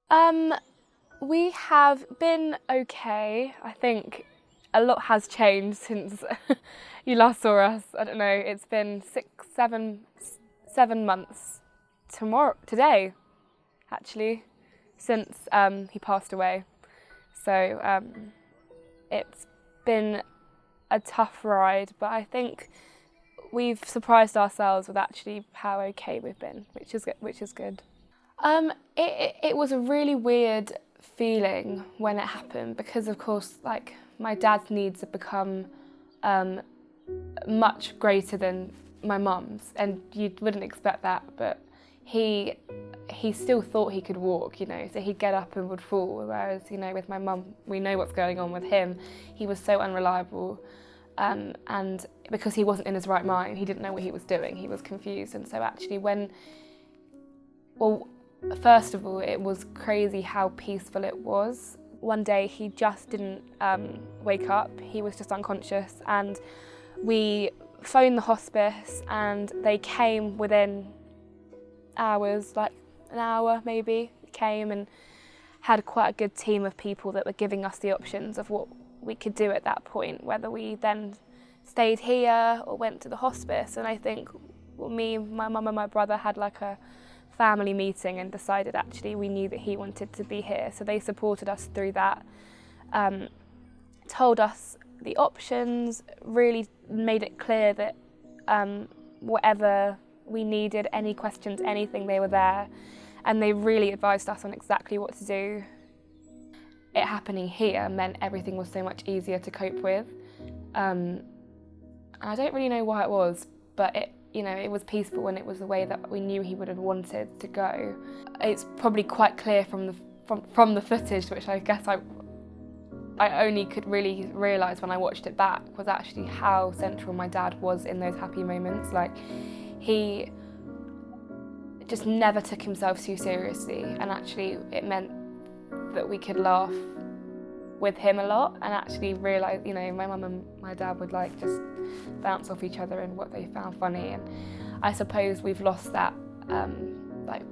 Um, we have been okay. I think a lot has changed since you last saw us. I don't know, it's been 7 months today, actually, since he passed away. So it's been a tough ride, but I think we've surprised ourselves with actually how okay we've been, which is good. It was a really weird feeling when it happened because, of course, like my dad's needs have become much greater than my mum's, and you wouldn't expect that, but he still thought he could walk, you know, so he'd get up and would fall, whereas, you know, with my mum, we know what's going on with him. He was so unreliable, and because he wasn't in his right mind, he didn't know what he was doing, he was confused. And so actually first of all, it was crazy how peaceful it was. One day he just didn't wake up, he was just unconscious, and we phoned the hospice and they came within hours, like an hour maybe, came and had quite a good team of people that were giving us the options of what we could do at that point, whether we then stayed here or went to the hospice. And I think me, my mum and my brother had like a family meeting and decided actually we knew that he wanted to be here, so they supported us through that, told us the options, really made it clear that whatever we needed, any questions, anything, they were there, and they really advised us on exactly what to do. It happening here meant everything was so much easier to cope with. I don't really know why it was, but it was peaceful and it was the way that we knew he would have wanted to go. It's probably quite clear from the footage, which I guess I only could really realise when I watched it back, was actually how central my dad was in those happy moments. Like, he just never took himself too seriously, and actually it meant that we could laugh with him a lot and actually realise, you know, my mum and my dad would like just bounce off each other and what they found funny. And I suppose we've lost that like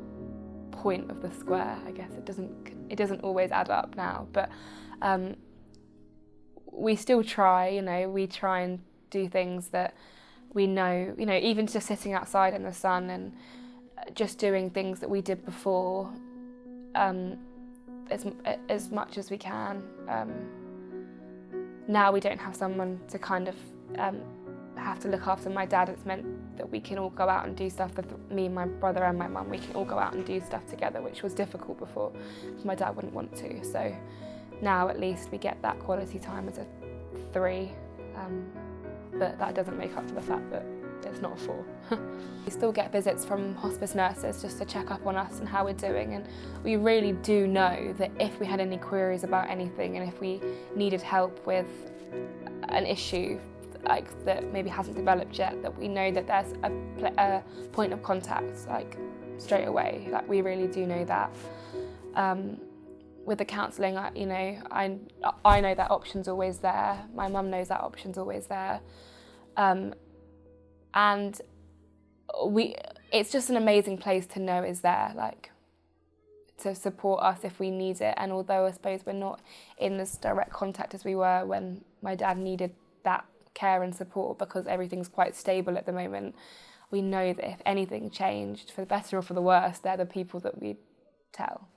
point of the square. I guess it doesn't always add up now, but we still try, you know, we try and do things that we know, you know, even just sitting outside in the sun and just doing things that we did before, as much as we can. Now we don't have someone to kind of have to look after my dad. It's meant that we can all go out and do stuff with me, my brother and my mum. We can all go out and do stuff together, which was difficult before because my dad wouldn't want to. So now at least we get that quality time as a 3, but that doesn't make up for the fact that it's not a 4. We still get visits from hospice nurses just to check up on us and how we're doing, and we really do know that if we had any queries about anything and if we needed help with an issue like that maybe hasn't developed yet, that we know that there's a point of contact like straight away. Like, we really do know that. With the counselling, I know that option's always there. My mum knows that option's always there. And it's just an amazing place to know is there, like, to support us if we need it. And although I suppose we're not in as direct contact as we were when my dad needed that care and support, because everything's quite stable at the moment, we know that if anything changed, for the better or for the worse, they're the people that we'd tell.